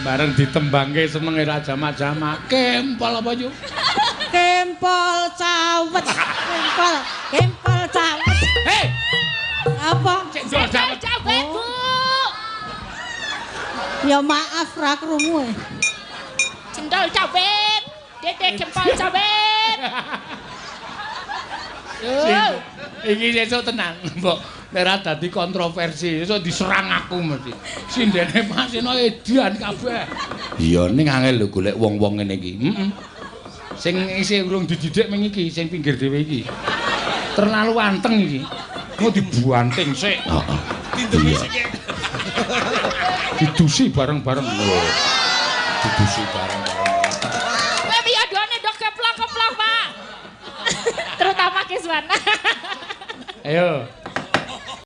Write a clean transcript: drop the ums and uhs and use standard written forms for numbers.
Bareng ditembangke semenge ra jama-jama. Kempol apa yo? Kempol cawet. Kempol cawet. Hei, Apa? cek jual dawet. Cawet, Bu. Ya maaf ra krungu. Cendol cawet. Dedek kempol cawet. Iki sesuk tenang, mbok. Nek ra dadi kontroversi, sesuk diserang aku mesti. Sindene Masino edan kabeh. Iya ning angel lho golek wong-wong ngene iki. Heeh. Sing isih urung dididik ming iki, sing pinggir dhewe iki. Terlalu anteng iki. Mau dibuanting sik. Heeh. Tinduki sik. Didusi bareng-bareng. Didusi bareng-bareng. Kowe miyadone ndok keplok-keplok, Pak. Terutama Kiswan. Ayo.